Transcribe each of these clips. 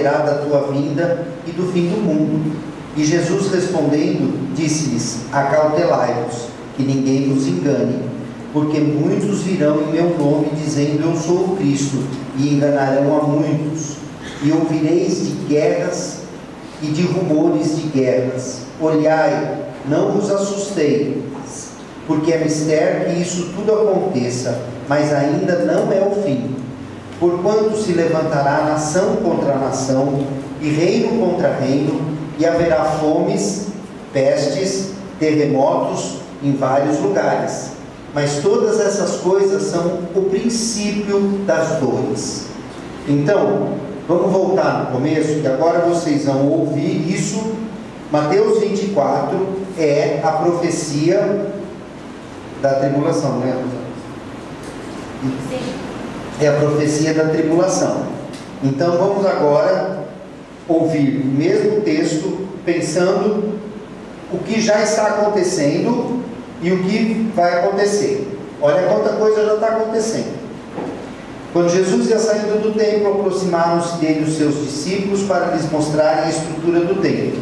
da tua vinda e do fim do mundo. E Jesus respondendo, disse-lhes: acautelai-vos, que ninguém vos engane, porque muitos virão em meu nome, dizendo: eu sou o Cristo, e enganarão a muitos. E ouvireis de guerras e de rumores de guerras. Olhai, não vos assusteis, porque é mistério que isso tudo aconteça, mas ainda não é o fim. Porquanto se levantará nação contra nação, e reino contra reino, e haverá fomes, pestes, terremotos em vários lugares. Mas todas essas coisas são o princípio das dores. Então, vamos voltar no começo, que agora vocês vão ouvir isso. Mateus 24 é a profecia da tribulação, né? Sim. É a profecia da tribulação. Então vamos agora ouvir o mesmo texto, pensando o que já está acontecendo e o que vai acontecer. Olha quanta coisa já está acontecendo. Quando Jesus ia saindo do templo, aproximaram-se dele os seus discípulos para lhes mostrarem a estrutura do templo.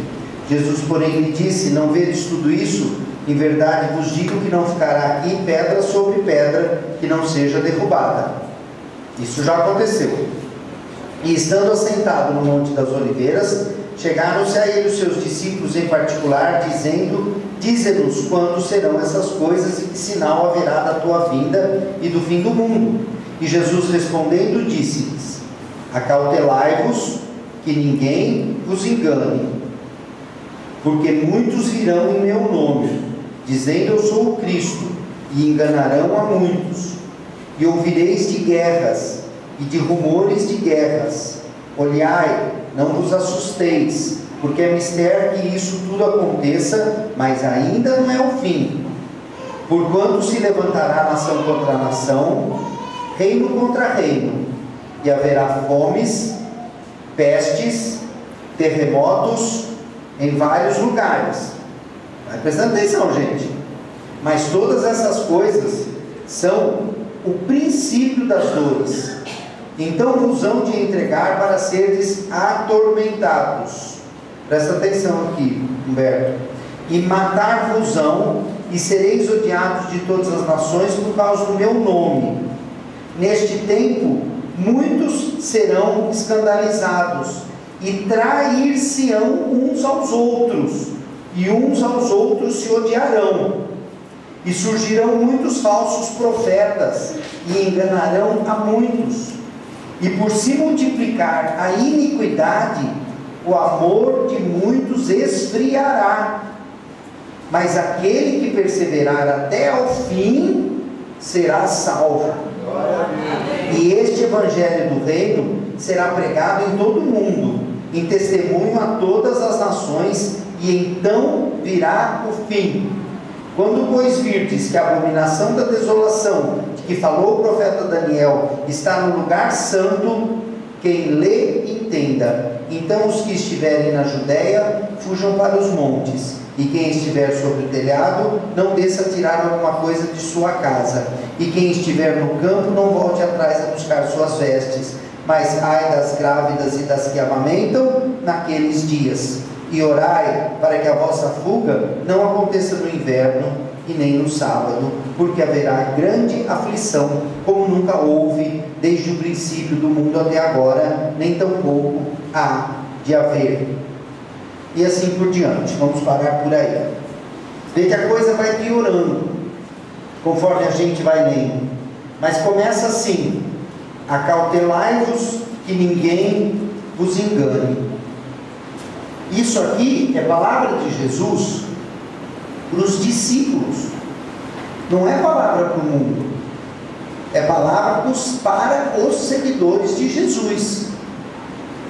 Jesus, porém, lhe disse: não vedes tudo isso? Em verdade vos digo que não ficará aqui pedra sobre pedra que não seja derrubada. Isso já aconteceu. E estando assentado no Monte das Oliveiras, chegaram-se a ele os seus discípulos em particular, dizendo: dize-nos quando serão essas coisas e que sinal haverá da tua vinda e do fim do mundo. E Jesus respondendo disse-lhes: acautelai-vos, que ninguém vos engane, porque muitos virão em meu nome, dizendo: eu sou o Cristo, e enganarão a muitos. E ouvireis de guerras e de rumores de guerras. Olhai, não vos assusteis, porque é mistério que isso tudo aconteça, mas ainda não é o fim. Porquanto se levantará nação contra nação, reino contra reino, e haverá fomes, pestes, terremotos em vários lugares. Vai prestando atenção, gente. Mas todas essas coisas são o princípio das dores. Então vos hão de entregar para seres atormentados. Presta atenção aqui, Humberto. E matar-vos-ão, e sereis odiados de todas as nações por causa do meu nome. Neste tempo, muitos serão escandalizados, e trair-se-ão uns aos outros, e uns aos outros se odiarão. E surgirão muitos falsos profetas, e enganarão a muitos. E por se multiplicar a iniquidade, o amor de muitos esfriará. Mas aquele que perseverar até ao fim, será salvo. E este evangelho do reino será pregado em todo o mundo, em testemunho a todas as nações, e então virá o fim. Quando, pois, virdes que a abominação da desolação, de que falou o profeta Daniel, está no lugar santo, quem lê, entenda. Então os que estiverem na Judéia, fujam para os montes, e quem estiver sobre o telhado, não desça a tirar alguma coisa de sua casa, e quem estiver no campo, não volte atrás a buscar suas vestes, mas ai das grávidas e das que amamentam naqueles dias. E orai para que a vossa fuga não aconteça no inverno e nem no sábado, porque haverá grande aflição, como nunca houve desde o princípio do mundo até agora, nem tampouco há de haver. E assim por diante. Vamos parar por aí. Vê que a coisa vai piorando conforme a gente vai lendo. Mas começa assim: acautelai-vos, que ninguém vos engane. Isso aqui é palavra de Jesus para os discípulos, não é palavra para o mundo, é palavra para os seguidores de Jesus.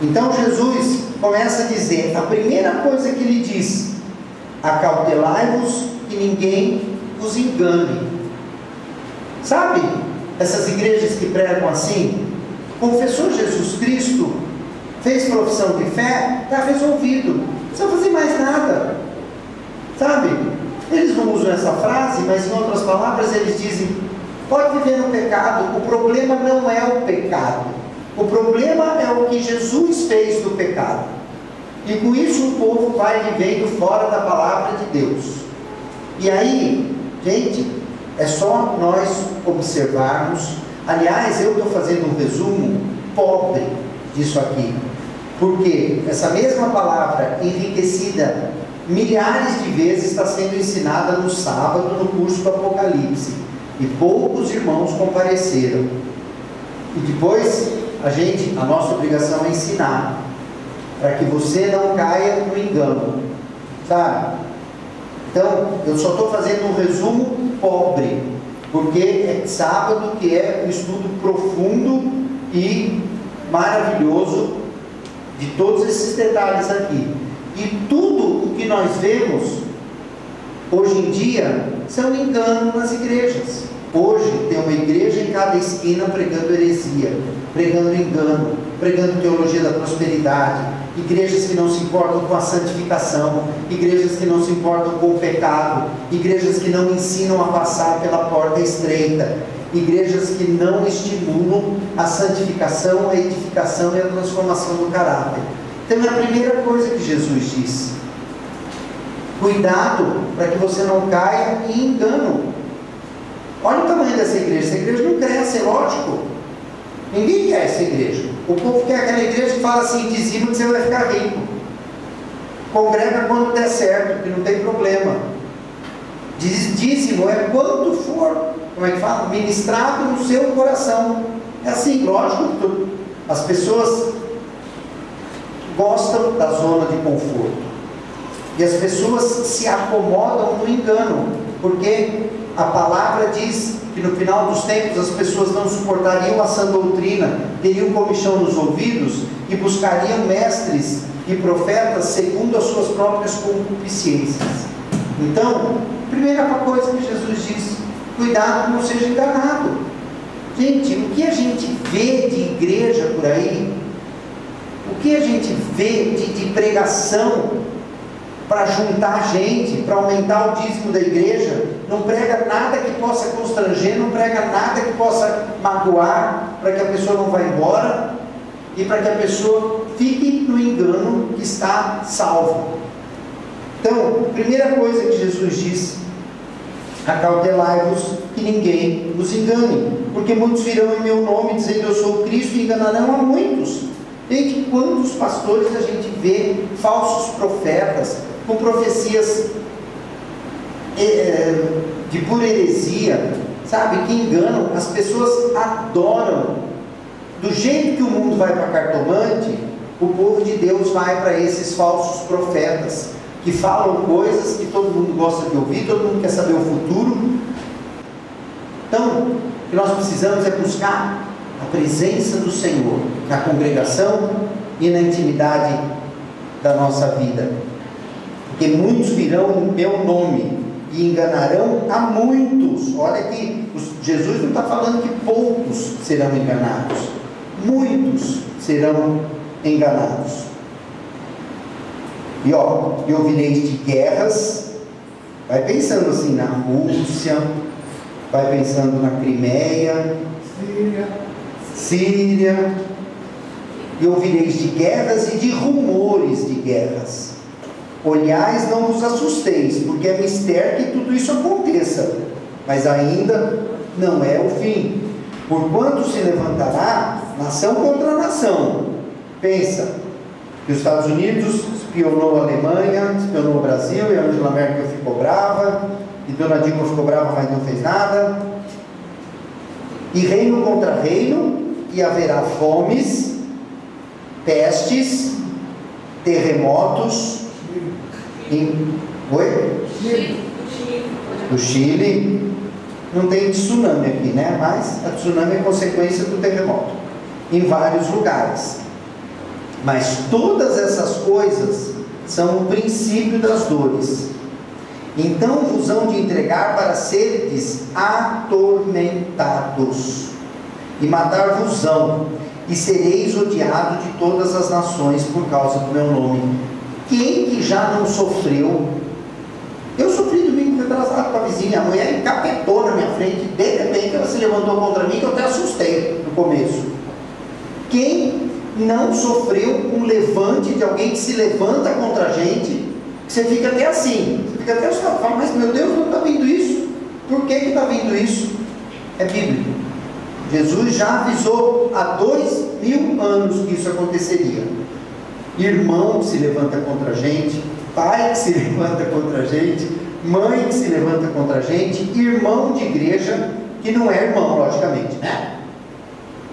Então Jesus começa a dizer, a primeira coisa que ele diz: acautelai-vos, que ninguém vos engane. Sabe, essas igrejas que pregam assim, confessou Jesus Cristo, fez profissão de fé, está resolvido, não precisa fazer mais nada. Sabe, eles não usam essa frase, mas em outras palavras eles dizem: pode viver no pecado, o problema não é o pecado, O problema é o que Jesus fez do pecado. E com isso o povo vai vivendo fora da palavra de Deus. E aí, gente, é só nós observarmos. Aliás, eu estou fazendo um resumo pobre disso aqui. Porque essa mesma palavra, enriquecida milhares de vezes, está sendo ensinada no sábado no curso do Apocalipse. E poucos irmãos compareceram. E depois, a nossa obrigação é ensinar, para que você não caia no engano, sabe? Então, eu só estou fazendo um resumo pobre, porque é sábado, que é um estudo profundo e maravilhoso de todos esses detalhes aqui. E tudo o que nós vemos hoje em dia são enganos nas igrejas. Hoje tem uma igreja em cada esquina pregando heresia, pregando engano, pregando teologia da prosperidade, igrejas que não se importam com a santificação, igrejas que não se importam com o pecado, igrejas que não ensinam a passar pela porta estreita, igrejas que não estimulam a santificação, a edificação e a transformação do caráter. Então é a primeira coisa que Jesus diz: cuidado para que você não caia em engano. Olha o tamanho dessa igreja. Essa igreja não cresce, é lógico. Ninguém quer essa igreja. O povo quer aquela igreja que fala assim: dizima que você vai ficar rico, congrega quando der certo, que não tem problema. Dízimo é quanto for, como é que fala? Ministrado no seu coração. É assim, lógico que as pessoas gostam da zona de conforto, e as pessoas se acomodam no engano, porque a palavra diz que no final dos tempos as pessoas não suportariam a sã doutrina, teriam comichão nos ouvidos e buscariam mestres e profetas segundo as suas próprias concupiscências. Então, primeira coisa que Jesus diz: cuidado, não seja enganado. Gente, o que a gente vê de igreja por aí, o que a gente vê de pregação para juntar gente, para aumentar o dízimo da igreja, não prega nada que possa constranger, não prega nada que possa magoar, para que a pessoa não vá embora e para que a pessoa fique no engano que está salvo. Então, primeira coisa que Jesus diz: acautelai-vos que ninguém vos engane, porque muitos virão em meu nome dizendo eu sou o Cristo e enganarão a muitos. Gente, quantos pastores a gente vê, falsos profetas, com profecias de pura heresia, sabe, que enganam. As pessoas adoram. Do jeito que o mundo vai para cartomante, o povo de Deus vai para esses falsos profetas, que falam coisas que todo mundo gosta de ouvir, todo mundo quer saber o futuro. Então, o que nós precisamos é buscar a presença do Senhor na congregação e na intimidade da nossa vida, porque muitos virão em meu nome e enganarão a muitos. Olha que Jesus não está falando que poucos serão enganados, muitos serão enganados. E ouvireis de guerras. Vai pensando assim na Rússia, vai pensando na Crimeia, Síria, e ouvireis de guerras e de rumores de guerras. Olhais, não vos assusteis, porque é mistério que tudo isso aconteça, mas ainda não é o fim. Porquanto se levantará nação contra nação. Pensa que os Estados Unidos espionou a Alemanha, espionou o Brasil, e a Angela Merkel ficou brava, e Dona Dilma ficou brava, mas não fez nada. E reino contra reino, e haverá fomes, pestes, terremotos. O Chile não tem tsunami aqui, né? Mas a tsunami é consequência do terremoto em vários lugares. Mas todas essas coisas são o princípio das dores. Então vos hão de entregar para seres atormentados, e matar-vos-ão, e sereis odiados de todas as nações por causa do meu nome. Quem que já não sofreu? Eu sofri domingo retrasado com a vizinha. A mulher encapetou na minha frente, de repente ela se levantou contra mim, que eu até assustei no começo. Quem não sofreu um levante de alguém que se levanta contra a gente, que você fica até assim, você fica até fala, mas meu Deus, não está vindo isso? Por que está vindo isso? É bíblico. Jesus já avisou há 2000 anos que isso aconteceria. Irmão que se levanta contra a gente, pai que se levanta contra a gente, mãe que se levanta contra a gente, irmão de igreja que não é irmão, logicamente, né?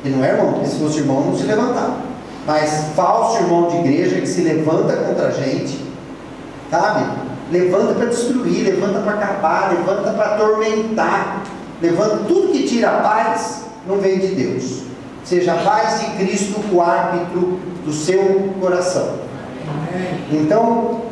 Que não é irmão, porque se fosse irmão não se levantava. Mas falso irmão de igreja que se levanta contra a gente, sabe? Levanta para destruir, levanta para acabar, levanta para atormentar, levanta tudo que tira a paz, não vem de Deus. Seja a paz de Cristo o árbitro do seu coração. Então,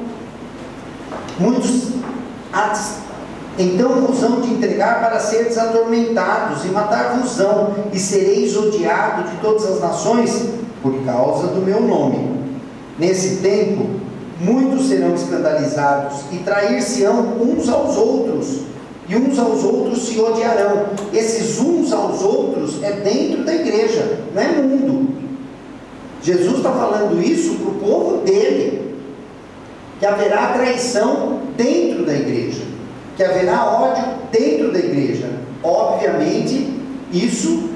então vos hão de entregar para seres atormentados, e matar-vos-ão, e sereis odiados de todas as nações, por causa do meu nome. Nesse tempo, muitos serão escandalizados, e trair-se-ão uns aos outros, e uns aos outros se odiarão. Esses uns aos outros é dentro da igreja, não é mundo. Jesus está falando isso para o povo dele, que haverá traição dentro da igreja, que haverá ódio dentro da igreja. Obviamente, isso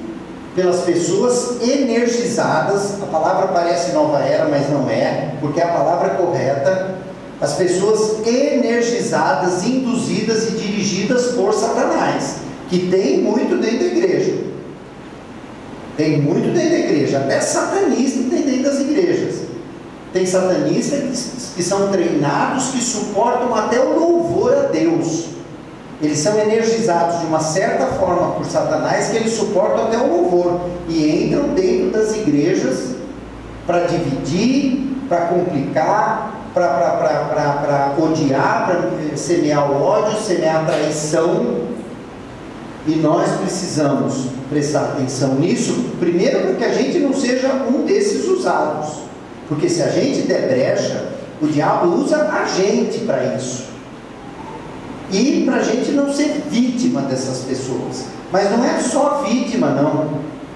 pelas pessoas energizadas. A palavra parece nova era, mas não é, porque é a palavra correta. As pessoas energizadas, induzidas e dirigidas por Satanás, que tem muito dentro da igreja. Tem muito dentro da igreja, até satanista tem dentro das igrejas. Tem satanistas que são treinados, que suportam até o louvor a Deus. Eles são energizados de uma certa forma por Satanás, que eles suportam até o louvor, e entram dentro das igrejas para dividir, para complicar, para odiar, para semear o ódio, semear a traição. E nós precisamos prestar atenção nisso, primeiro para que a gente não seja um desses usados, porque se a gente der brecha, o diabo usa a gente para isso, e para a gente não ser vítima dessas pessoas. Mas não é só vítima, não.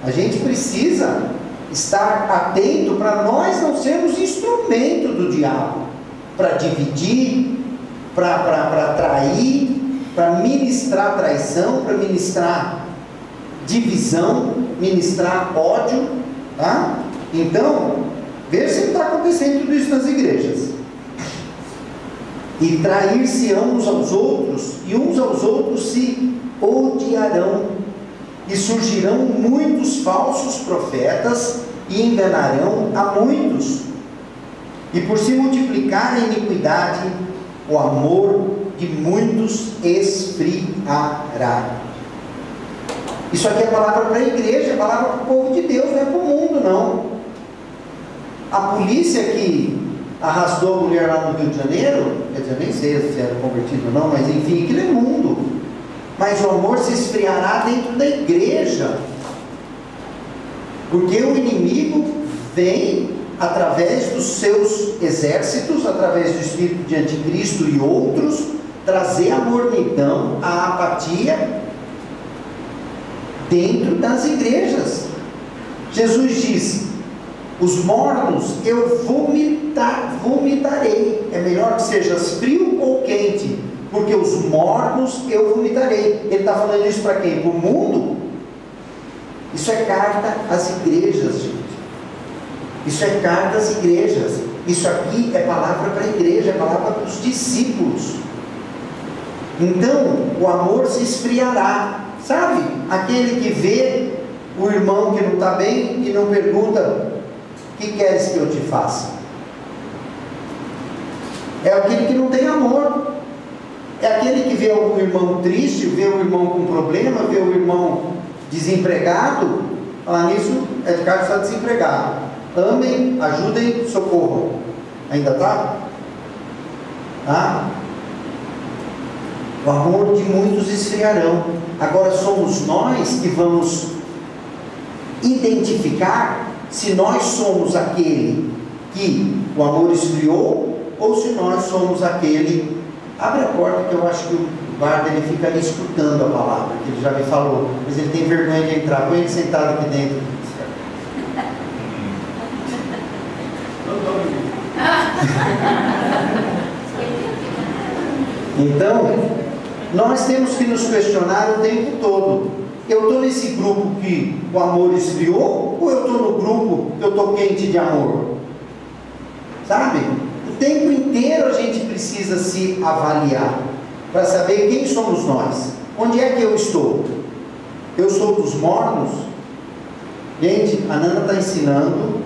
A gente precisa estar atento para nós não sermos instrumento do diabo, para dividir, para trair, para ministrar traição, para ministrar divisão, ministrar ódio, tá? Então, veja se está acontecendo tudo isso nas igrejas. E trair-se-ão uns aos outros, e uns aos outros se odiarão, e surgirão muitos falsos profetas, e enganarão a muitos. E por se multiplicar a iniquidade, o amor de muitos esfriará. Isso aqui é palavra para a igreja, é palavra para o povo de Deus, não é para o mundo, não. A polícia que arrastou a mulher lá no Rio de Janeiro, quer dizer, eu nem sei se era convertido ou não, mas enfim, aquilo é mundo. Mas o amor se esfriará dentro da igreja, porque o inimigo vem através dos seus exércitos, através do espírito de anticristo e outros, trazer a mornidão, a apatia dentro das igrejas. Jesus diz: os mornos eu vomitarei. É melhor que sejas frio ou quente, porque os mornos eu vomitarei. Ele está falando isso para quem? Para o mundo? Isso é carta às igrejas, gente. Isso é carta às igrejas. Isso aqui é palavra para a igreja, é palavra para os discípulos. Então, o amor se esfriará. Sabe? Aquele que vê o irmão que não está bem e não pergunta: o que queres que eu te faça? É aquele que não tem amor. É aquele que vê o irmão triste, vê o irmão com problema, vê o irmão desempregado. Falar nisso, Edgar está desempregado. Amem, ajudem, socorram. Ainda está? Tá? O amor de muitos esfriarão. Agora somos nós que vamos identificar se nós somos aquele que o amor esfriou, ou se nós somos aquele... Abre a porta, que eu acho que o guarda ele fica ali escutando a palavra, que ele já me falou, mas ele tem vergonha de entrar. Põe ele sentado aqui dentro. Então, nós temos que nos questionar o tempo todo. Eu estou nesse grupo que o amor esfriou, ou eu estou no grupo que eu estou quente de amor? Sabe? O tempo inteiro a gente precisa se avaliar, para saber quem somos nós. Onde é que eu estou? Eu sou dos mornos? Gente, a Nana está ensinando,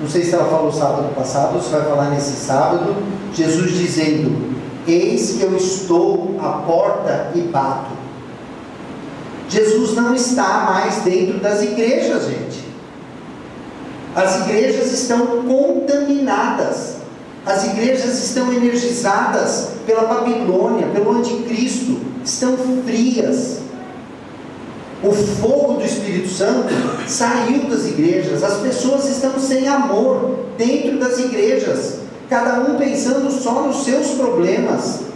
não sei se ela falou sábado passado, ou se vai falar nesse sábado, Jesus dizendo: eis que eu estou à porta e bato. Jesus não está mais dentro das igrejas, gente. As igrejas estão contaminadas. As igrejas estão energizadas pela Babilônia, pelo anticristo. Estão frias. O fogo do Espírito Santo saiu das igrejas. As pessoas estão sem amor dentro das igrejas. Cada um pensando só nos seus problemas.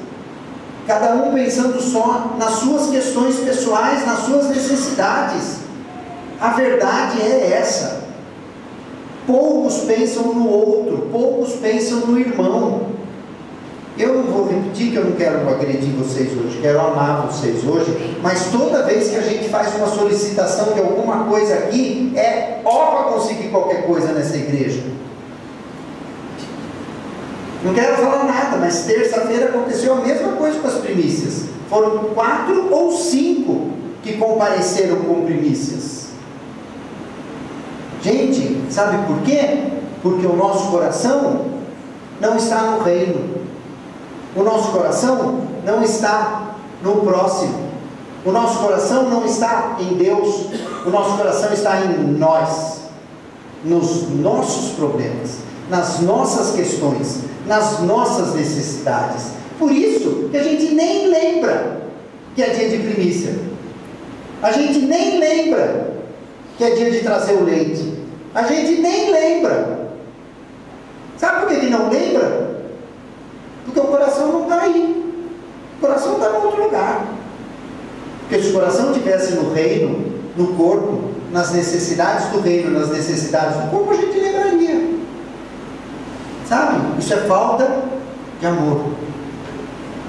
Cada um pensando só nas suas questões pessoais, nas suas necessidades. A verdade é essa. Poucos pensam no outro, poucos pensam no irmão. Eu não vou repetir, que eu não quero agredir vocês hoje, quero amar vocês hoje, mas toda vez que a gente faz uma solicitação de alguma coisa aqui, é para conseguir qualquer coisa nessa igreja. Não quero falar nada, mas terça-feira aconteceu a mesma coisa com as primícias. Foram 4 ou 5 que compareceram com primícias. Gente, sabe por quê? Porque o nosso coração não está no reino. O nosso coração não está no próximo. O nosso coração não está em Deus. O nosso coração está em nós, nos nossos problemas, nas nossas questões, nas nossas necessidades. Por isso que a gente nem lembra que é dia de primícia. A gente nem lembra que é dia de trazer o leite. A gente nem lembra. Sabe por que ele não lembra? Porque o coração não está aí. O coração está em outro lugar. Porque se o coração estivesse no reino, no corpo, nas necessidades do reino, nas necessidades do corpo, a gente lembraria. Sabe? Isso é falta de amor.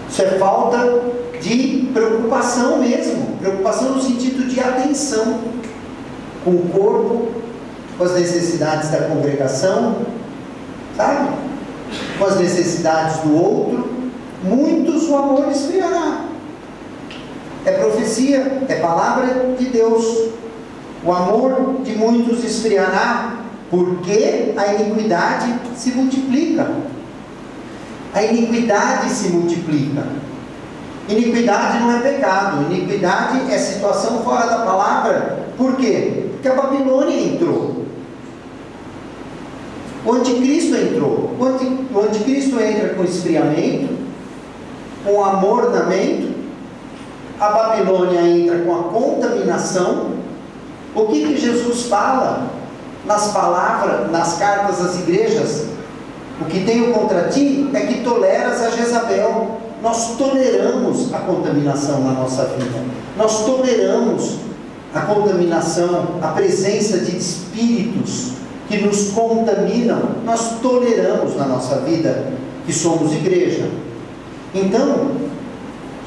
Isso é falta de preocupação mesmo. Preocupação no sentido de atenção com o corpo, com as necessidades da congregação, sabe? Com as necessidades do outro. Muitos o amor esfriará. É profecia, é palavra de Deus. O amor de muitos esfriará, porque a iniquidade se multiplica. A iniquidade se multiplica. Iniquidade não é pecado. Iniquidade é situação fora da palavra. Por quê? Porque a Babilônia entrou. O anticristo entrou. O anticristo entra com esfriamento, com amornamento. A Babilônia entra com a contaminação. O que Jesus fala nas palavras, nas cartas às igrejas? O que tenho contra ti é que toleras a Jezabel. Nós toleramos a contaminação na nossa vida. Nós toleramos a contaminação, a presença de espíritos que nos contaminam. Nós toleramos na nossa vida, que somos igreja. Então,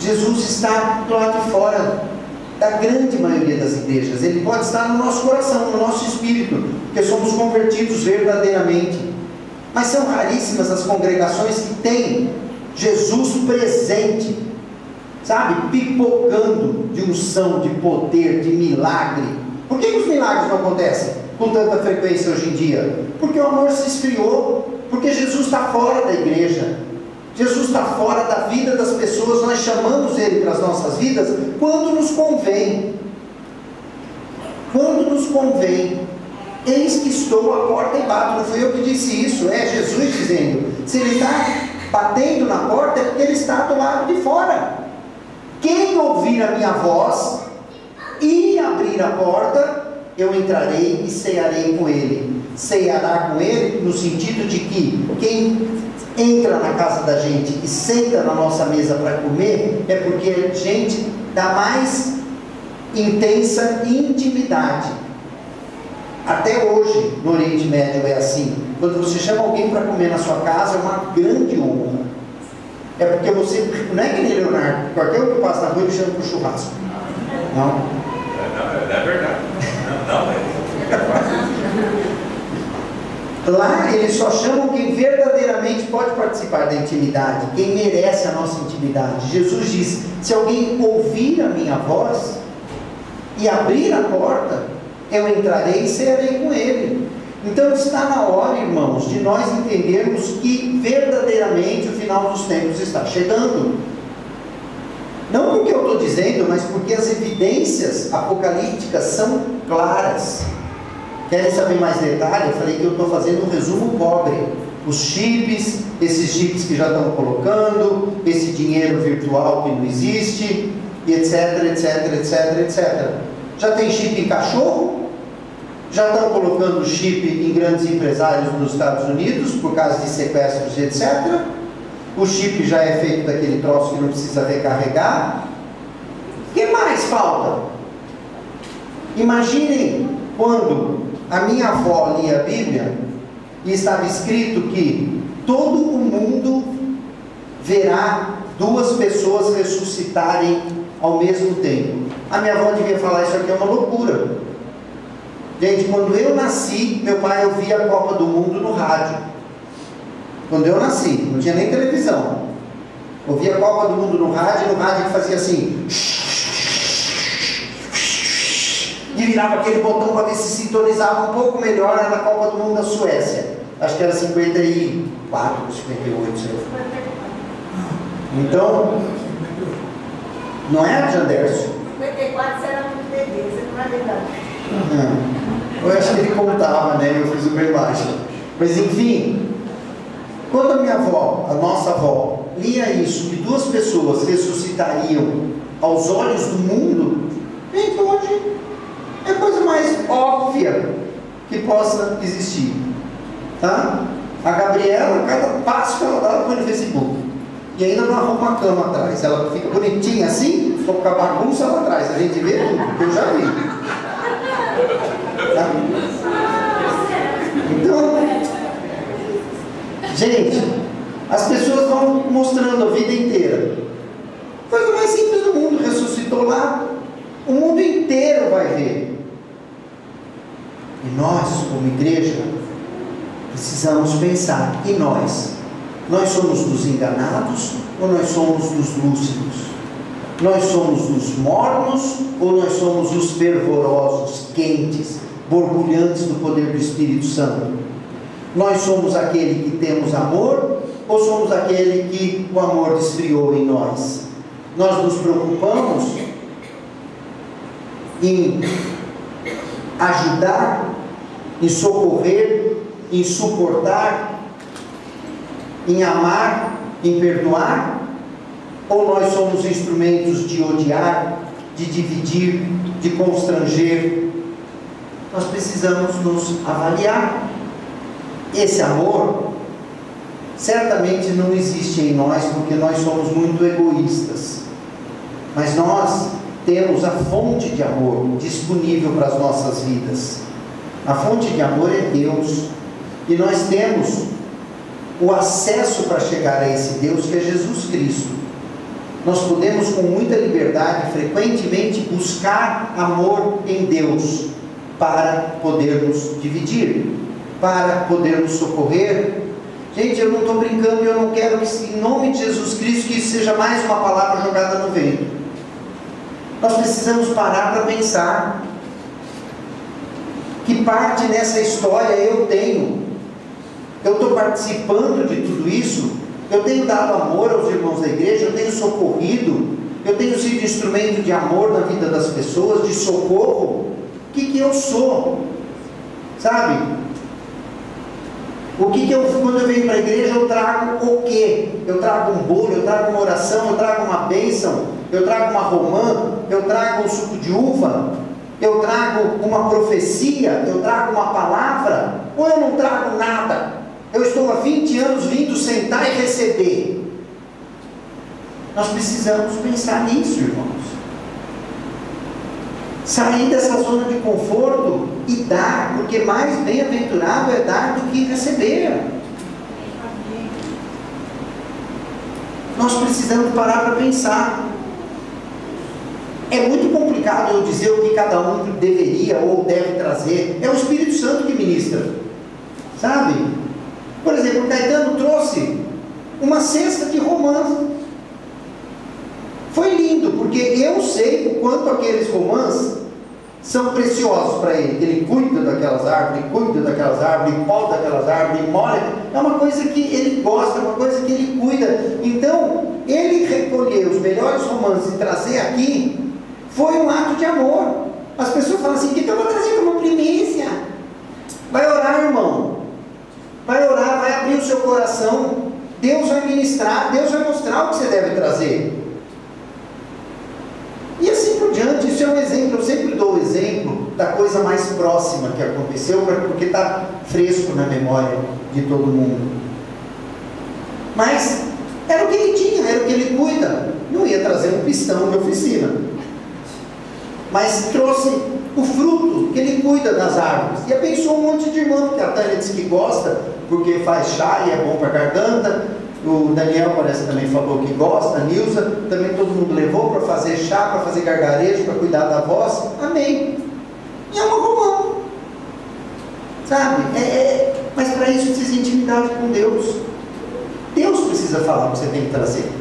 Jesus está do lado de fora da grande maioria das igrejas. Ele pode estar no nosso coração, no nosso espírito, porque somos convertidos verdadeiramente. Mas são raríssimas as congregações que têm Jesus presente, sabe, pipocando de unção, de poder, de milagre. Por que os milagres não acontecem com tanta frequência hoje em dia? Porque o amor se esfriou, porque Jesus está fora da igreja. Jesus está fora da vida das pessoas. Nós chamamos Ele para as nossas vidas quando nos convém. Quando nos convém. Eis que estou à porta e bato. Não fui eu que disse isso, é Jesus dizendo. Se Ele está batendo na porta, é porque Ele está do lado de fora. Quem ouvir a minha voz e abrir a porta, eu entrarei e cearei com ele. Ceará com ele no sentido de que quem entra na casa da gente e senta na nossa mesa para comer, é porque é gente da mais intensa intimidade. Até hoje no Oriente Médio é assim. quando você chama alguém para comer na sua casa, é uma grande honra. É porque você, não é que nem Leonardo, qualquer um que passa na rua ele chama para o churrasco. Não? Não é verdade. Não é. Lá eles só chamam quem verdadeiramente pode participar da intimidade, quem merece a nossa intimidade. Jesus diz: se alguém ouvir a minha voz e abrir a porta, eu entrarei e cearei com ele. Então está na hora, irmãos, de nós entendermos que verdadeiramente o final dos tempos está chegando. Não porque eu estou dizendo, mas porque as evidências apocalípticas são claras. Querem saber mais detalhes? Eu falei que eu estou fazendo um resumo pobre. Os chips, esses chips que já estão colocando, esse dinheiro virtual que não existe, e etc, etc, etc, etc. Já tem chip em cachorro? Já estão colocando chip em grandes empresários nos Estados Unidos, por causa de sequestros e etc. O chip já é feito daquele troço que não precisa recarregar. O que mais falta? Imaginem quando a minha avó lia a Bíblia e estava escrito que todo o mundo verá duas pessoas ressuscitarem ao mesmo tempo. A minha avó devia falar: isso aqui é uma loucura. Gente, quando eu nasci, meu pai ouvia a Copa do Mundo no rádio. Quando eu nasci, não tinha nem televisão. Ouvia a Copa do Mundo no rádio que fazia assim, e virava aquele botão para ver se sintonizava um pouco melhor. Era na Copa do Mundo da Suécia. Acho que era 54, 58, sei lá. Então, não é, Janderson? 54 será muito bebê, você não vai lembrar. Eu acho que ele contava, né? Eu fiz uma imagem. Mas enfim, quando a minha avó, a nossa avó, lia isso, que duas pessoas ressuscitariam aos olhos do mundo, gente, hoje é a coisa mais óbvia que possa existir, tá? A Gabriela, cada passo que ela dá, ela põe no Facebook, e ainda não arruma a cama atrás. Ela fica bonitinha assim, com a bagunça lá atrás. A gente vê tudo, eu já vi, tá? Então, gente, as pessoas vão mostrando a vida inteira. Coisa mais simples do mundo, ressuscitou lá, o mundo inteiro vai ver. E nós, como igreja, precisamos pensar: e nós? Nós somos dos enganados ou nós somos dos lúcidos? Nós somos dos mornos ou nós somos os fervorosos, quentes, borbulhantes do poder do Espírito Santo? Nós somos aquele que temos amor ou somos aquele que o amor esfriou em nós? Nós nos preocupamos em ajudar, em socorrer, em suportar, em amar, em perdoar? Ou nós somos instrumentos de odiar, de dividir, de constranger? Nós precisamos nos avaliar. Esse amor certamente não existe em nós, porque nós somos muito egoístas, mas nós temos a fonte de amor disponível para as nossas vidas. A fonte de amor é Deus, e nós temos o acesso para chegar a esse Deus, que é Jesus Cristo. Nós podemos com muita liberdade, frequentemente, buscar amor em Deus, para podermos dividir, para podermos socorrer. Gente, eu não estou brincando, e eu não quero que, em nome de Jesus Cristo, que isso seja mais uma palavra jogada no vento. Nós precisamos parar para pensar que parte nessa história eu tenho. Eu estou participando de tudo isso, eu tenho dado amor aos irmãos da igreja, eu tenho socorrido, eu tenho sido instrumento de amor na vida das pessoas, de socorro. O que eu sou? Sabe? Quando eu venho para a igreja, eu trago o quê? Eu trago um bolo, eu trago uma oração, eu trago uma bênção, eu trago uma romã, eu trago um suco de uva, eu trago uma profecia, eu trago uma palavra, ou eu não trago nada? Eu estou há 20 anos vindo sentar e receber. Nós precisamos pensar nisso, irmãos. Sair dessa zona de conforto e dar, porque mais bem-aventurado é dar do que receber. Nós precisamos parar para pensar. É muito complicado eu dizer o que cada um deveria ou deve trazer. É o Espírito Santo que ministra, sabe? Por exemplo, o Caetano trouxe uma cesta de romãs. Foi lindo, porque eu sei o quanto aqueles romãs são preciosos para ele. Ele cuida daquelas árvores, poda daquelas árvores, molha. É uma coisa que ele gosta, é uma coisa que ele cuida. Então, ele recolher os melhores romãs e trazer aqui foi um ato de amor. As pessoas falam assim: o que eu vou trazer como primícia? Vai orar, irmão. Vai orar, vai abrir o seu coração. Deus vai ministrar, Deus vai mostrar o que você deve trazer. E assim por diante. Isso é um exemplo. Eu sempre dou o exemplo da coisa mais próxima que aconteceu, porque está fresco na memória de todo mundo. Mas era o que ele tinha, era o que ele cuida. Não ia trazer um pistão de oficina, mas trouxe o fruto que ele cuida das árvores. E abençoou um monte de irmãos, porque a Tânia disse que gosta, porque faz chá e é bom para a garganta. O Daniel parece que também falou que gosta, a Nilza, também todo mundo levou para fazer chá, para fazer gargarejo, para cuidar da voz. Amém. E é uma romã, sabe? Mas para isso precisa de intimidade com Deus. Deus precisa falar o que você tem que trazer,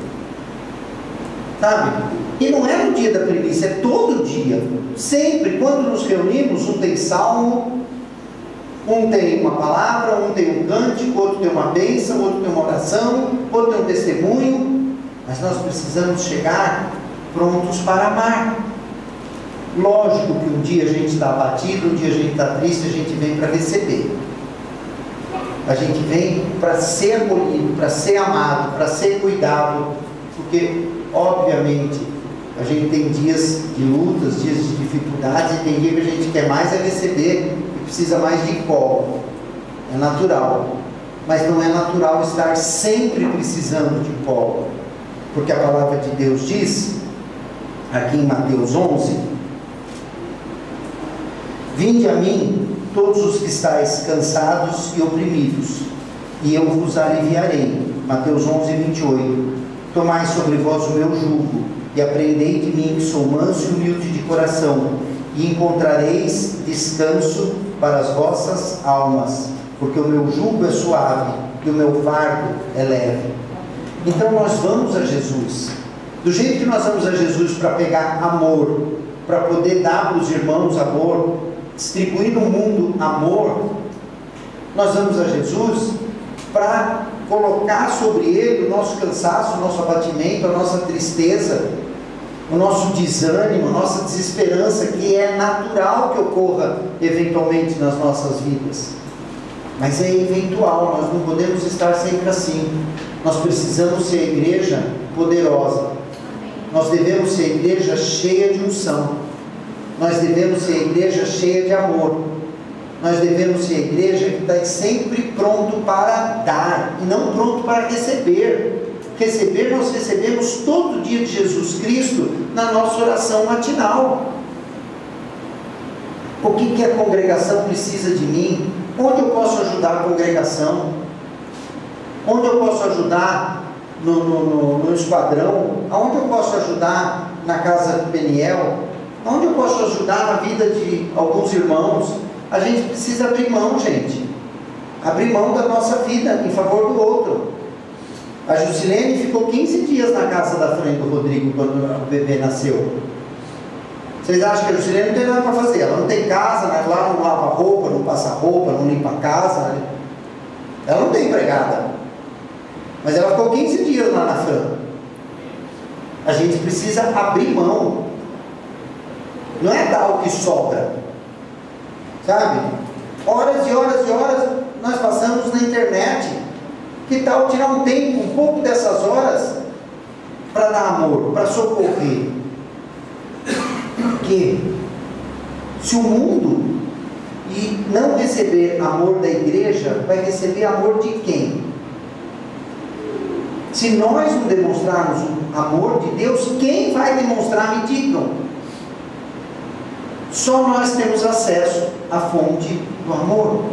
sabe? E não é no dia da primícia, é todo dia. Sempre, quando nos reunimos, um tem salmo, um tem uma palavra, um tem um cântico, outro tem uma bênção, outro tem uma oração, outro tem um testemunho. Mas nós precisamos chegar prontos para amar. Lógico que um dia a gente está abatido, um dia a gente está triste, a gente vem para receber. A gente vem para ser acolhido, para ser amado, para ser cuidado. Porque, obviamente, a gente tem dias de lutas, dias de dificuldades, e tem dia que a gente quer mais é receber, precisa mais de colo. É natural. Mas não é natural estar sempre precisando de colo, porque a palavra de Deus diz aqui em Mateus 11: vinde a mim todos os que estáis cansados e oprimidos, e eu vos aliviarei. Mateus 11, 28. Tomai sobre vós o meu jugo e aprendei de mim, que sou manso e humilde de coração, e encontrareis descanso para as vossas almas, porque o meu jugo é suave e o meu fardo é leve. Então nós vamos a Jesus, do jeito que nós vamos a Jesus para pegar amor, para poder dar para os irmãos amor, distribuir no mundo amor. Nós vamos a Jesus para colocar sobre Ele o nosso cansaço, o nosso abatimento, a nossa tristeza, o nosso desânimo, a nossa desesperança, que é natural que ocorra eventualmente nas nossas vidas, mas é eventual. Nós não podemos estar sempre assim. Nós precisamos ser igreja poderosa. Nós devemos ser igreja cheia de unção. Nós devemos ser igreja cheia de amor. Nós devemos ser igreja que está sempre pronto para dar e não pronto para receber. Receber, nós recebemos todo dia de Jesus Cristo na nossa oração matinal. O que a congregação precisa de mim? Onde eu posso ajudar a congregação? Onde eu posso ajudar no esquadrão? Aonde eu posso ajudar na casa do Peniel? Onde eu posso ajudar na vida de alguns irmãos? A gente precisa abrir mão, gente. Abrir mão da nossa vida em favor do outro. A Jusilene ficou 15 dias na casa da frente do Rodrigo quando o bebê nasceu. Vocês acham que a Jusilene não tem nada para fazer? Ela não tem casa, né? Lá não lava roupa, não passa roupa, não limpa a casa, né? Ela não tem empregada. Mas ela ficou 15 dias lá na Fran. A gente precisa abrir mão. Não é dar o que sobra, sabe? Horas e horas e horas nós passamos na internet. Que tal tirar um tempo, um pouco dessas horas, para dar amor, para socorrer? Porque se o mundo e não receber amor da igreja, vai receber amor de quem? Se nós não demonstrarmos o amor de Deus, quem vai demonstrar? Me digam. Só nós temos acesso à fonte do amor.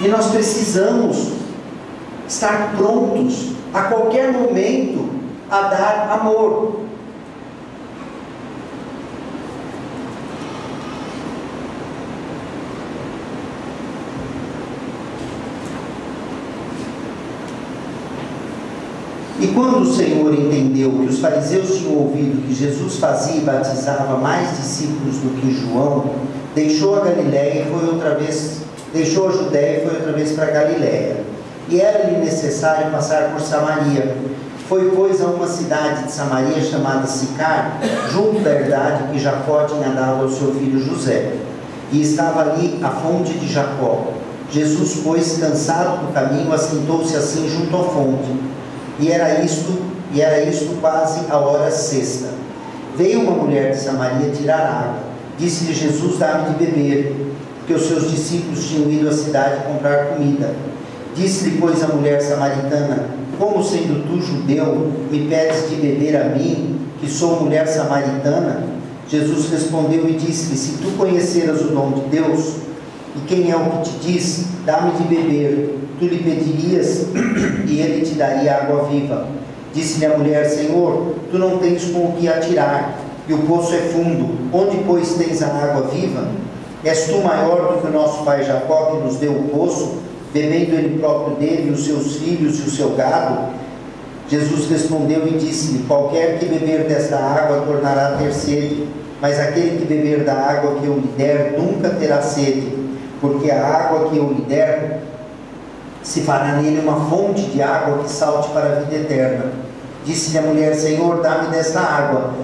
E nós precisamos estar prontos a qualquer momento a dar amor. E quando o Senhor entendeu que os fariseus tinham ouvido que Jesus fazia e batizava mais discípulos do que João, deixou a Galiléia e foi outra vez, deixou a Judéia e foi outra vez para a Galiléia. E era-lhe necessário passar por Samaria. Foi, pois, a uma cidade de Samaria chamada Sicar, junto da herdade que Jacó tinha dado ao seu filho José. E estava ali a fonte de Jacó. Jesus, pois, cansado do caminho, assentou-se assim junto à fonte. E era isto quase a hora sexta. Veio uma mulher de Samaria tirar água. Disse-lhe Jesus: dá-me de beber, porque os seus discípulos tinham ido à cidade comprar comida. Disse-lhe, pois, a mulher samaritana: como sendo tu judeu, me pedes de beber a mim, que sou mulher samaritana? Jesus respondeu e disse-lhe: se tu conheceras o dom de Deus, e quem é o que te diz, dá-me de beber, tu lhe pedirias, e ele te daria água viva. Disse-lhe a mulher: Senhor, tu não tens com o que atirar, e o poço é fundo, onde, pois, tens a água viva? És tu maior do que o nosso pai Jacó, que nos deu o poço, bebendo ele próprio dele, os seus filhos e o seu gado? Jesus respondeu e disse-lhe: qualquer que beber desta água tornará a ter sede, mas aquele que beber da água que eu lhe der nunca terá sede, porque a água que eu lhe der se fará nele uma fonte de água que salte para a vida eterna. Disse-lhe a mulher: Senhor, dá-me desta água,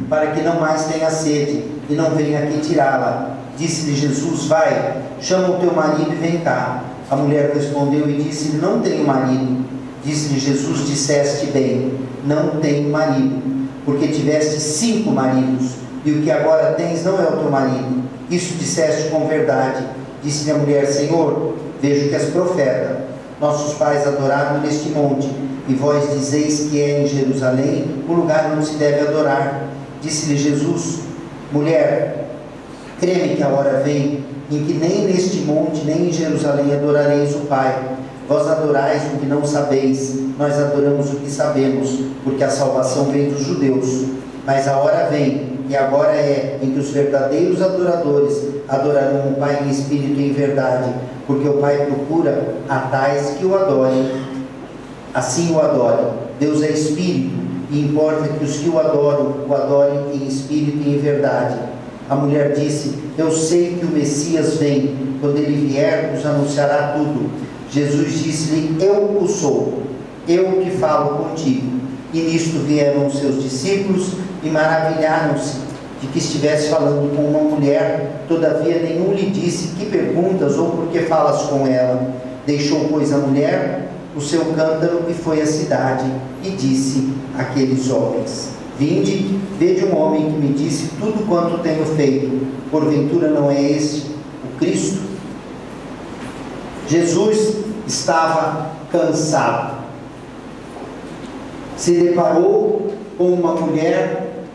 para que não mais tenha sede, e não venha aqui tirá-la. Disse-lhe Jesus: vai, chama o teu marido e vem cá. A mulher respondeu e disse-lhe: não tenho marido. Disse-lhe Jesus: disseste bem, não tenho marido, porque tiveste 5 maridos, e o que agora tens não é o teu marido. Isso disseste com verdade. Disse-lhe a mulher: Senhor, vejo que és profeta. Nossos pais adoraram neste monte, e vós dizeis que é em Jerusalém o lugar onde se deve adorar. Disse-lhe Jesus: mulher, crê-me que a hora vem, em que nem neste monte, nem em Jerusalém adorareis o Pai. Vós adorais o que não sabeis, nós adoramos o que sabemos, porque a salvação vem dos judeus. Mas a hora vem, e agora é, em que os verdadeiros adoradores adorarão o Pai em espírito e em verdade, porque o Pai procura a tais que o adorem. Assim o adorem. Deus é espírito, e importa que os que o adorem em espírito e em verdade. A mulher disse: eu sei que o Messias vem, quando ele vier nos anunciará tudo. Jesus disse-lhe: eu o sou, eu que falo contigo. E nisto vieram os seus discípulos e maravilharam-se de que estivesse falando com uma mulher. Todavia nenhum lhe disse: que perguntas ou por que falas com ela? Deixou, pois, a mulher o seu cântaro e foi à cidade, e disse àqueles homens: vinde, vede um homem que me disse tudo quanto tenho feito. Porventura não é este o Cristo? Jesus estava cansado. Se deparou com uma mulher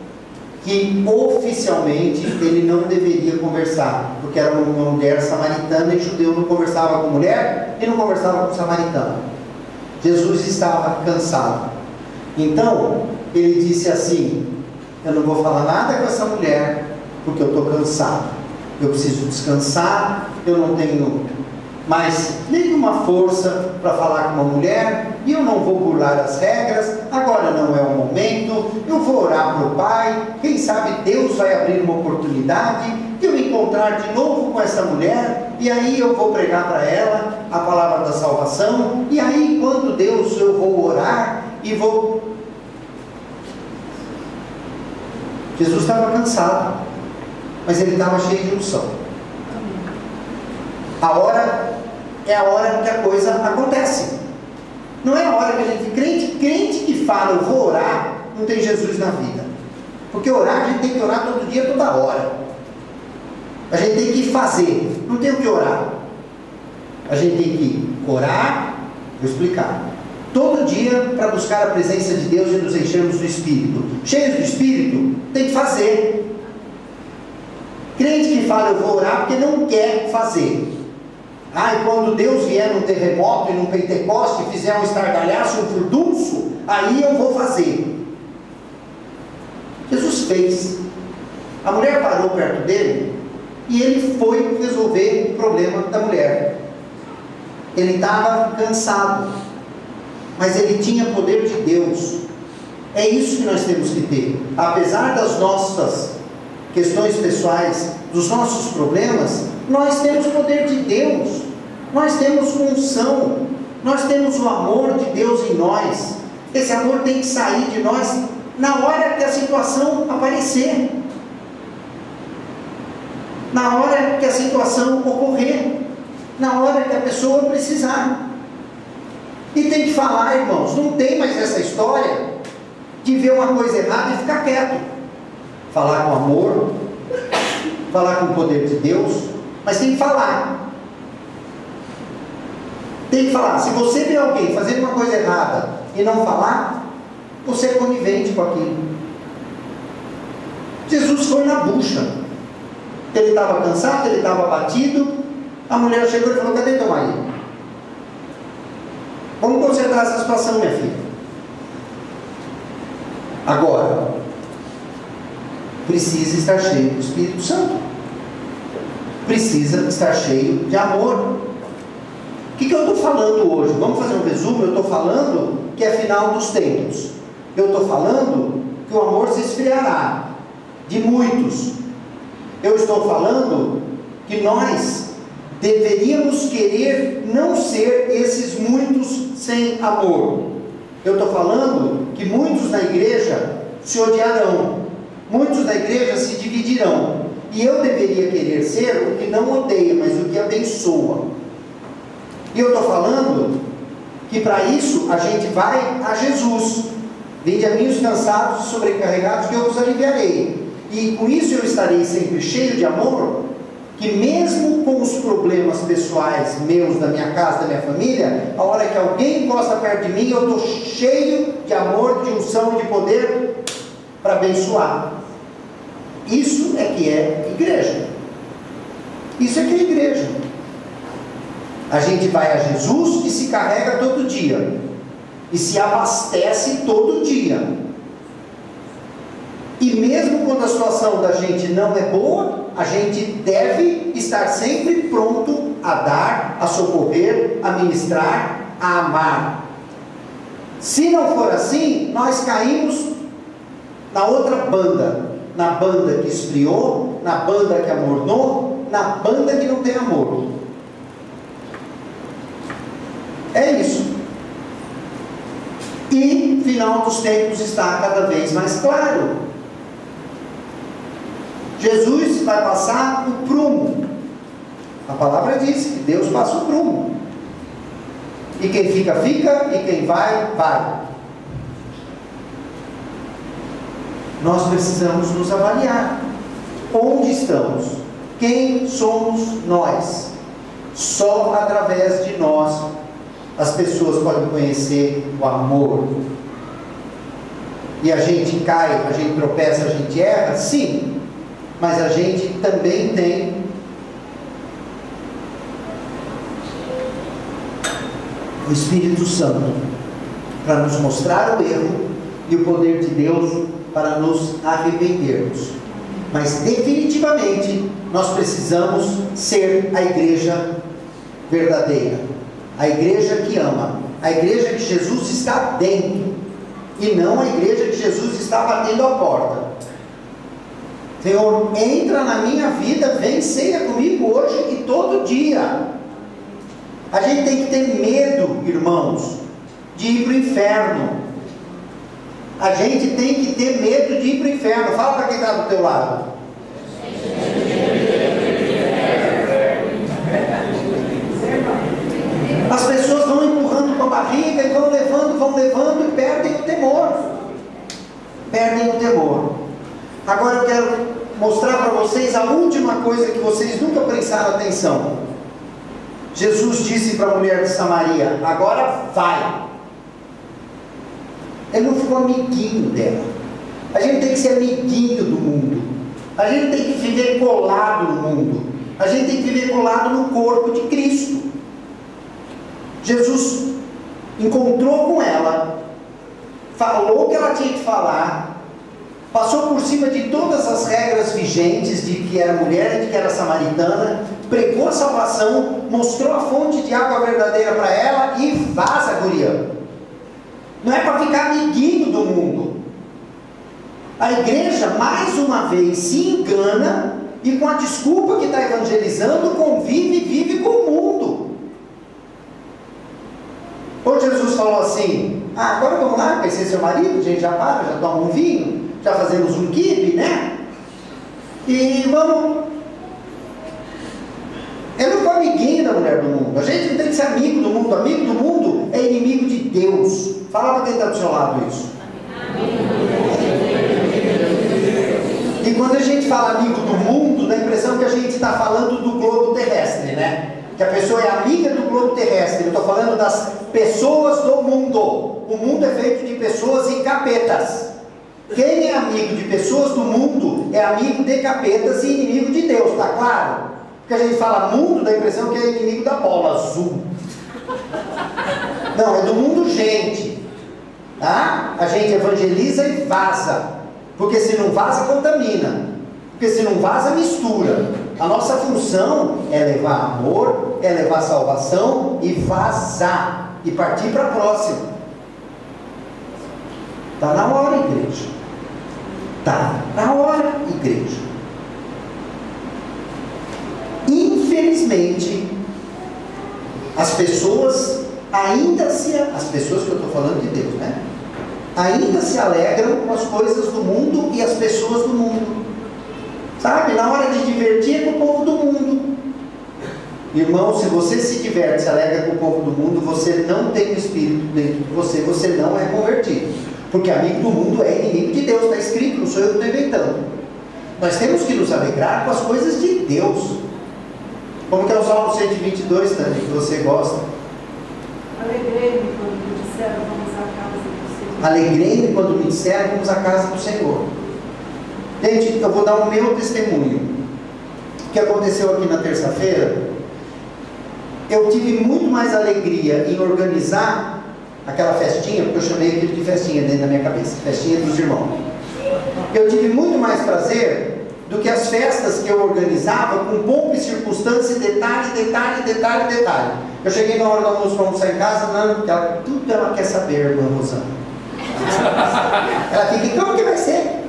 que oficialmente ele não deveria conversar, porque era uma mulher samaritana, e judeu não conversava com mulher e não conversava com samaritano. Jesus estava cansado. Então ele disse assim: eu não vou falar nada com essa mulher, porque eu estou cansado, eu preciso descansar, eu não tenho mais nenhuma força para falar com uma mulher, e eu não vou burlar as regras. Agora não é o momento, eu vou orar para o Pai, quem sabe Deus vai abrir uma oportunidade de eu encontrar de novo com essa mulher, e aí eu vou pregar para ela a palavra da salvação, e aí enquanto Deus eu vou orar e vou... Jesus estava cansado, mas ele estava cheio de unção. A hora é a hora que a coisa acontece. Não é a hora que a gente... Crente que fala eu vou orar, não tem Jesus na vida. Porque orar, a gente tem que orar todo dia, toda hora. A gente tem que fazer, não tem o que orar. A gente tem que orar, vou explicar, todo dia, para buscar a presença de Deus e nos enchermos do Espírito. Cheios do Espírito, tem que fazer. Crente que fala, eu vou orar porque não quer fazer. E quando Deus vier num terremoto e num Pentecoste, fizer um estardalhaço, um furdunço, aí eu vou fazer. Jesus fez. A mulher parou perto dele e ele foi resolver o problema da mulher. Ele estava cansado, mas ele tinha poder de Deus. É isso que nós temos que ter. Apesar das nossas questões pessoais, dos nossos problemas, nós temos poder de Deus, nós temos unção, nós temos o amor de Deus em nós. Esse amor tem que sair de nós na hora que a situação aparecer, na hora que a situação ocorrer, na hora que a pessoa precisar. E tem que falar, irmãos, não tem mais essa história de ver uma coisa errada e ficar quieto. Falar com amor, falar com o poder de Deus, mas tem que falar. Tem que falar. Se você vê alguém fazendo uma coisa errada e não falar, você é conivente com aquilo. Jesus foi na bucha. Ele estava cansado, ele estava abatido. A mulher chegou e falou: cadê teu marido? Vamos consertar essa situação, minha filha. Agora, precisa estar cheio do Espírito Santo. Precisa estar cheio de amor. O que eu estou falando hoje? Vamos fazer um resumo. Eu estou falando que é final dos tempos. Eu estou falando que o amor se esfriará de muitos. Eu estou falando que nós deveríamos querer não ser esses muitos sem amor. Eu estou falando que muitos na igreja se odiarão, muitos na igreja se dividirão, e eu deveria querer ser o que não odeia, mas o que abençoa. E eu estou falando que para isso a gente vai a Jesus. Vinde a mim os cansados e sobrecarregados, que eu vos aliviarei. E com isso eu estarei sempre cheio de amor, que mesmo com os problemas pessoais meus, da minha casa, da minha família, a hora que alguém encosta perto de mim, eu estou cheio de amor, de unção, de poder para abençoar. Isso é que é igreja. Isso é que é igreja. A gente vai a Jesus e se carrega todo dia, e se abastece todo dia. E mesmo quando a situação da gente não é boa, a gente deve estar sempre pronto a dar, a socorrer, a ministrar, a amar. Se não for assim, nós caímos na outra banda, na banda que esfriou, na banda que amornou, na banda que não tem amor. É isso. E final dos tempos está cada vez mais claro. Jesus vai passar o prumo. A palavra diz que Deus passa o prumo. E quem fica, fica, e quem vai, vai. Nós precisamos nos avaliar. Onde estamos? Quem somos nós? Só através de nós as pessoas podem conhecer o amor. E a gente cai, a gente tropeça, a gente erra, sim. Mas a gente também tem o Espírito Santo para nos mostrar o erro e o poder de Deus para nos arrependermos. Mas definitivamente nós precisamos ser a igreja verdadeira, a igreja que ama, a igreja que Jesus está dentro, e não a igreja que Jesus está batendo a porta. Senhor, entra na minha vida, vem, ceia comigo hoje e todo dia. A gente tem que ter medo, irmãos, de ir para o inferno. A gente tem que ter medo de ir para o inferno. Fala para quem está do teu lado. As pessoas vão empurrando com a barriga e vão levando e perdem o temor. Perdem o temor. Agora eu quero mostrar para vocês a última coisa que vocês nunca prestaram atenção. Jesus disse para a mulher de Samaria: agora vai. Ele não ficou amiguinho dela. A gente tem que ser amiguinho do mundo. A gente tem que viver colado no mundo. A gente tem que viver colado no corpo de Cristo. Jesus encontrou com ela, falou o que ela tinha que falar, passou por cima de todas as regras vigentes de que era mulher, de que era samaritana, pregou a salvação, mostrou a fonte de água verdadeira para ela e vaza, guria. Não é para ficar amiguinho do mundo. A igreja, mais uma vez, se engana e com a desculpa que está evangelizando, convive e vive com o mundo. Ou Jesus falou assim: agora vamos lá conhecer seu marido, a gente já para, já toma um vinho, já fazemos um quibe, né? E vamos. Eu não sou amiguinho da mulher do mundo. A gente não tem que ser amigo do mundo. Amigo do mundo é inimigo de Deus. Fala para quem está do seu lado isso. E quando a gente fala amigo do mundo, dá a impressão que a gente está falando do globo terrestre, né? Que a pessoa é amiga do globo terrestre. Eu estou falando das pessoas do mundo. O mundo é feito de pessoas e capetas. Quem é amigo de pessoas do mundo é amigo de capetas e inimigo de Deus, tá claro? Porque a gente fala mundo, dá a impressão que é inimigo da bola azul. Não, é do mundo gente. Tá? A gente evangeliza e vaza. Porque se não vaza, contamina. Porque se não vaza, mistura. A nossa função é levar amor, é levar salvação e vazar. E partir para a próxima. Está na hora, igreja. Está na hora, igreja. Infelizmente, as pessoas as pessoas que eu estou falando de Deus, né? Ainda se alegram com as coisas do mundo e as pessoas do mundo. Sabe? Na hora de divertir é com o povo do mundo. Irmão, se você se diverte, se alegra com o povo do mundo, você não tem o Espírito dentro de você, você não é convertido. Porque amigo do mundo é inimigo de Deus, está escrito, não sou eu que estou inventando. Nós temos que nos alegrar com as coisas de Deus. Como que é o Salmo 122, Tânia, que você gosta? Alegrei-me quando me disseram, vamos à casa do Senhor. Alegrei-me quando me disseram, vamos à casa do Senhor. Gente, eu vou dar o meu testemunho. O que aconteceu aqui na terça-feira, eu tive muito mais alegria em organizar aquela festinha, porque eu chamei aquilo de festinha dentro da minha cabeça, festinha dos irmãos. Eu tive muito mais prazer do que as festas que eu organizava com pompa e circunstância, detalhe. Eu cheguei na hora do almoço para almoçar em casa, tudo ela quer saber, irmã Rosana. Ela fica, como que vai ser?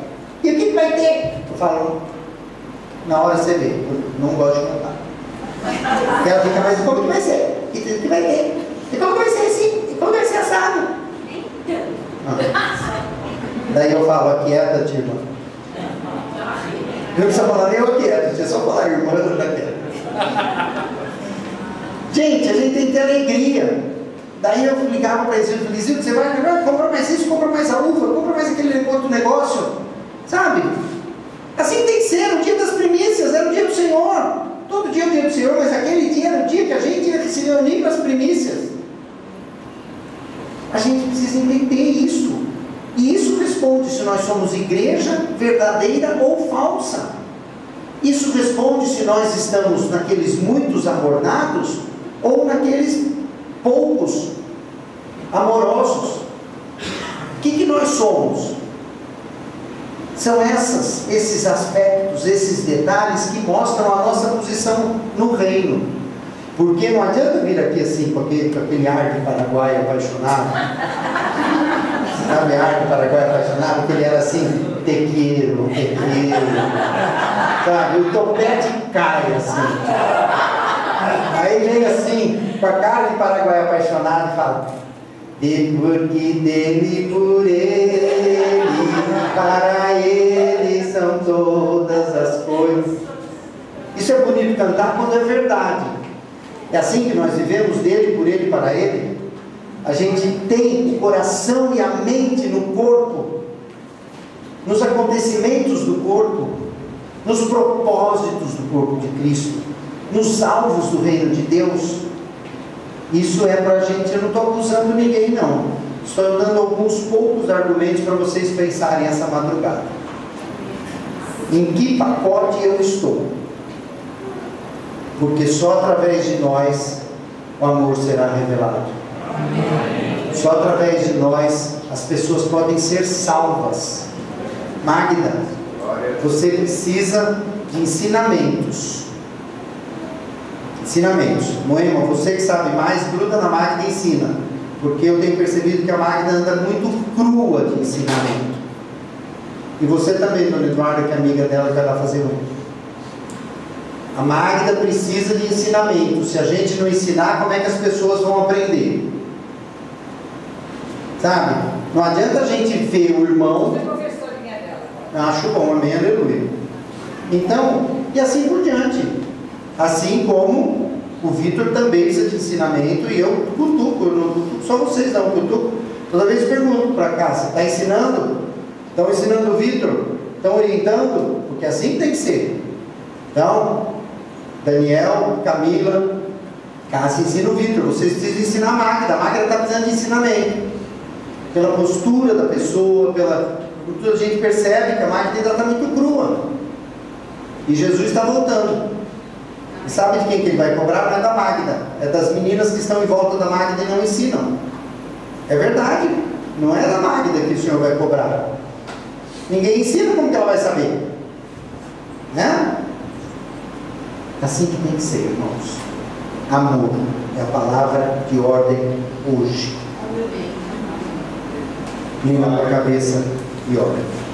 E o que vai ter? Eu falo, na hora você vê, eu não gosto de contar. E ela fica, mas como que vai ser? E o que vai ter? E como que vai ser assim? E como que vai ser assado? Daí eu falo, aquieta-te, irmã. Não precisa falar nem eu aquieta, você só falar, irmã, eu não aquieta. Gente, a gente tem que ter alegria. Daí eu ligava para eles, eu falei, Zildo, você vai comprar mais isso, compra mais a uva, compra mais aquele outro negócio, sabe? Assim tem que ser, no dia das primícias, era o dia do Senhor. Todo dia é o dia do Senhor, mas aquele dia era o dia que a gente ia se reunir para as primícias. A gente precisa entender isso. E isso responde se nós somos igreja verdadeira ou falsa. Isso responde se nós estamos naqueles muitos amornados ou naqueles poucos amorosos. O que nós somos? São esses aspectos, esses detalhes que mostram a nossa posição no reino. Porque não adianta vir aqui assim com aquele ar de Paraguai apaixonado. Sabe, ar de Paraguai apaixonado, porque ele era assim, tequeiro. Sabe, o topete cai assim. Aí vem assim, com a cara de Paraguai apaixonado e fala: e porque dele, por ele, para ele são todas as coisas. Isso é bonito cantar quando é verdade. É assim que nós vivemos, dele, por ele, para ele. A gente tem o coração e a mente no corpo, nos acontecimentos do corpo, nos propósitos do corpo de Cristo, nos alvos do reino de Deus. Isso é para a gente, eu não estou acusando ninguém não, estou dando alguns poucos argumentos para vocês pensarem essa madrugada. Em que pacote eu estou? Porque só através de nós o amor será revelado. Só através de nós as pessoas podem ser salvas. Magda, você precisa de ensinamentos. Moema, você que sabe mais, gruda na Magda e ensina. Porque eu tenho percebido que a Magda anda muito crua de ensinamento. E você também, dona Eduarda, que é amiga dela, que vai lá fazer um. A Magda precisa de ensinamento. Se a gente não ensinar, como é que as pessoas vão aprender? Sabe? Não adianta a gente ver o irmão. Você é professorinha dela. Acho bom, amém, aleluia. Então, e assim por diante. Assim como o Vitor também precisa de ensinamento, e eu cutuco, eu não cutuco só vocês, não, eu cutuco. Toda vez pergunto para cá, você está ensinando? Estão ensinando o Vitor? Estão orientando? Porque assim tem que ser. Então, Daniel, Camila, Cássia, ensina o Vitor. Vocês precisam ensinar a Magda. A Magda está precisando de ensinamento. Pela postura da pessoa, a gente percebe que a Magda ainda está muito crua. E Jesus está voltando. E sabe de quem que ele vai cobrar? Não é da Magda, é das meninas que estão em volta da Magda e não ensinam. É verdade. Não é da Magda que o Senhor vai cobrar. Ninguém ensina, como que ela vai saber? Né? Assim que tem que ser, irmãos. Amor é a palavra de ordem hoje. Língua na cabeça e ora.